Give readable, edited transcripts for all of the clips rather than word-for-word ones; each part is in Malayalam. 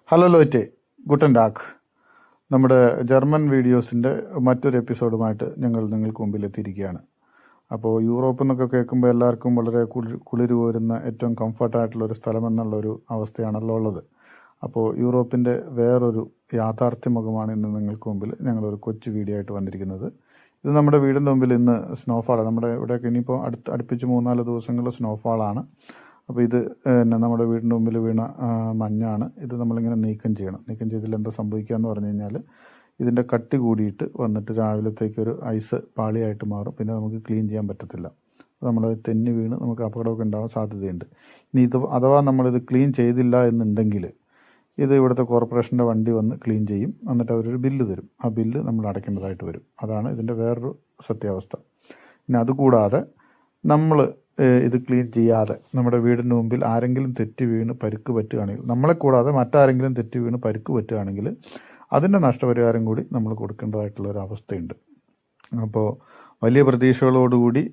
Hello ലോറ്റെ, Guten dak. നമ്മുടെ ജർമ്മൻ വീഡിയോസിൻ്റെ മറ്റൊരു എപ്പിസോഡുമായിട്ട് ഞങ്ങൾ നിങ്ങൾക്ക് മുമ്പിൽ എത്തിയിരിക്കുകയാണ്. അപ്പോൾ യൂറോപ്പ് എന്നൊക്കെ കേൾക്കുമ്പോൾ എല്ലാവർക്കും വളരെ കുളിര് കോരുന്ന ഏറ്റവും കംഫർട്ടായിട്ടുള്ളൊരു സ്ഥലം എന്നുള്ളൊരു അവസ്ഥയാണല്ലോ ഉള്ളത്. അപ്പോൾ യൂറോപ്പിൻ്റെ വേറൊരു യാഥാർത്ഥ്യമുഖമാണ് ഇന്ന് നിങ്ങൾക്ക് മുമ്പിൽ ഞങ്ങളൊരു കൊച്ചു വീഡിയോ ആയിട്ട് വന്നിരിക്കുന്നത്. ഇത് നമ്മുടെ വീടിൻ്റെ മുമ്പിൽ ഇന്ന് സ്നോഫാളാണ്. നമ്മുടെ ഇവിടെയൊക്കെ ഇനിയിപ്പോൾ അടുപ്പിച്ച് 3-4 ദിവസങ്ങളിൽ സ്നോഫാളാണ്. അപ്പോൾ ഇത് നമ്മുടെ വീടിൻ്റെ മുമ്പിൽ വീണ മഞ്ഞാണ്. ഇത് നമ്മളിങ്ങനെ നീക്കം ചെയ്യണം. നീക്കം ചെയ്തിൽ എന്താ സംഭവിക്കുക എന്ന് പറഞ്ഞു കഴിഞ്ഞാൽ ഇതിൻ്റെ കട്ടി കൂടിയിട്ട് വന്നിട്ട് രാവിലത്തേക്കൊരു ഐസ് പാളിയായിട്ട് മാറും. പിന്നെ നമുക്ക് ക്ലീൻ ചെയ്യാൻ പറ്റത്തില്ല. നമ്മളത് തെന്നി വീണ് നമുക്ക് അപകടമൊക്കെ ഉണ്ടാകാൻ സാധ്യതയുണ്ട്. ഇനി ഇത് അഥവാ നമ്മളിത് ക്ലീൻ ചെയ്തില്ല എന്നുണ്ടെങ്കിൽ ഇത് ഇവിടുത്തെ കോർപ്പറേഷൻ്റെ വണ്ടി വന്ന് ക്ലീൻ ചെയ്യും. എന്നിട്ട് അവരൊരു ബില്ല് തരും. ആ ബില്ല് നമ്മൾ അടയ്ക്കേണ്ടതായിട്ട് വരും. അതാണ് ഇതിൻ്റെ വേറൊരു സത്യാവസ്ഥ. ഇനി അതുകൂടാതെ നമ്മൾ ഇത് ക്ലീൻ ചെയ്യാതെ നമ്മുടെ വീടിന് മുമ്പിൽ ആരെങ്കിലും തെറ്റി വീണ് പരിക്ക് പറ്റുകയാണെങ്കിൽ, നമ്മളെ കൂടാതെ മറ്റാരെങ്കിലും തെറ്റി വീണ് പരിക്ക് പറ്റുകയാണെങ്കിൽ അതിൻ്റെ നഷ്ടപരിഹാരം കൂടി നമ്മൾ കൊടുക്കേണ്ടതായിട്ടുള്ളൊരു അവസ്ഥയുണ്ട്. അപ്പോൾ വലിയ പ്രതീക്ഷകളോടുകൂടി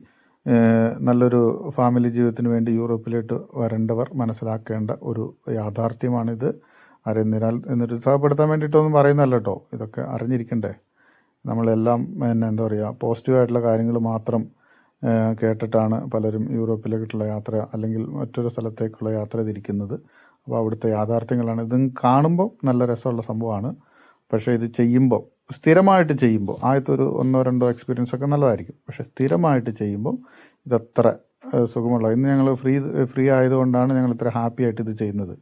നല്ലൊരു ഫാമിലി ജീവിതത്തിന് വേണ്ടി യൂറോപ്പിലോട്ട് വരേണ്ടവർ മനസ്സിലാക്കേണ്ട ഒരു യാഥാർത്ഥ്യമാണിത്. ആരെയും നിരുത്സാഹപ്പെടുത്താൻ വേണ്ടിയിട്ടൊന്നും പറയുന്നതല്ല കേട്ടോ. ഇതൊക്കെ അറിഞ്ഞിരിക്കണ്ടേ. നമ്മളെല്ലാം എന്താ പറയുക, പോസിറ്റീവായിട്ടുള്ള കാര്യങ്ങൾ മാത്രം കേട്ടിട്ടാണ് പലരും യൂറോപ്പിലേക്കുള്ള യാത്ര അല്ലെങ്കിൽ മറ്റൊരു സ്ഥലത്തേക്കുള്ള യാത്ര തിരിക്കുന്നത്. അപ്പോൾ അവിടുത്തെ യാഥാർത്ഥ്യങ്ങളാണ്. ഇത് കാണുമ്പോൾ നല്ല രസമുള്ള സംഭവമാണ്. പക്ഷേ ഇത് ചെയ്യുമ്പോൾ, സ്ഥിരമായിട്ട് ചെയ്യുമ്പോൾ, ആദ്യത്തെ ഒരു 1-2 എക്സ്പീരിയൻസ് ഒക്കെ നല്ലതായിരിക്കും. പക്ഷേ സ്ഥിരമായിട്ട് ചെയ്യുമ്പോൾ ഇതത്ര സുഖമുള്ള. ഇന്ന് ഞങ്ങൾ ഫ്രീ ആയതുകൊണ്ടാണ് ഞങ്ങൾ ഇത്ര ഹാപ്പി ആയിട്ട് ഇത് ചെയ്യുന്നത്.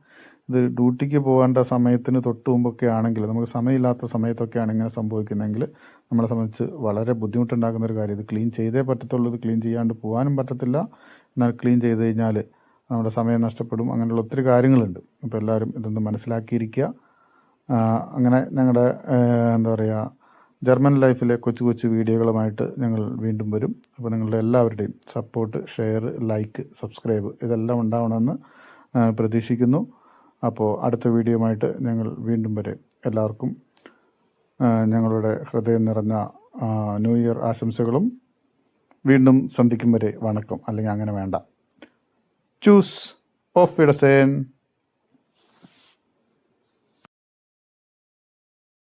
ഇത് ഡ്യൂട്ടിക്ക് പോകേണ്ട സമയത്തിന് തൊട്ട് മുമ്പൊക്കെ ആണെങ്കിൽ, നമുക്ക് സമയമില്ലാത്ത സമയത്തൊക്കെയാണ് ഇങ്ങനെ സംഭവിക്കുന്നതെങ്കിൽ നമ്മളെ സംബന്ധിച്ച് വളരെ ബുദ്ധിമുട്ടുണ്ടാക്കുന്ന ഒരു കാര്യം. ഇത് ക്ലീൻ ചെയ്തേ പറ്റത്തുള്ളൂ. ഇത് ക്ലീൻ ചെയ്യാണ്ട് പോകാനും പറ്റത്തില്ല. എന്നാൽ ക്ലീൻ ചെയ്ത് കഴിഞ്ഞാൽ നമ്മുടെ സമയം നഷ്ടപ്പെടും. അങ്ങനെയുള്ള ഒത്തിരി കാര്യങ്ങളുണ്ട്. അപ്പോൾ എല്ലാവരും ഇതൊന്ന് മനസ്സിലാക്കിയിരിക്കുക. അങ്ങനെ ഞങ്ങളുടെ എന്താ പറയുക, ജർമ്മൻ ലൈഫിലെ കൊച്ചു കൊച്ചു വീഡിയോകളുമായിട്ട് ഞങ്ങൾ വീണ്ടും വരും. അപ്പോൾ നിങ്ങളുടെ എല്ലാവരുടെയും സപ്പോർട്ട്, ഷെയർ, ലൈക്ക്, സബ്സ്ക്രൈബ് ഇതെല്ലാം ഉണ്ടാവണമെന്ന് പ്രതീക്ഷിക്കുന്നു. അപ്പോൾ അടുത്ത വീഡിയോയുമായിട്ട് ഞങ്ങൾ വീണ്ടും വരെ എല്ലാവർക്കും ഞങ്ങളുടെ ഹൃദയം നിറഞ്ഞ ന്യൂ ഇയർ ആശംസകളും. വീണ്ടും സന്ധിക്കും വരെ വണക്കം. അല്ലെങ്കിൽ അങ്ങനെ വേണ്ട. ചൂസ് ഓഫ് വിഡസേൻ.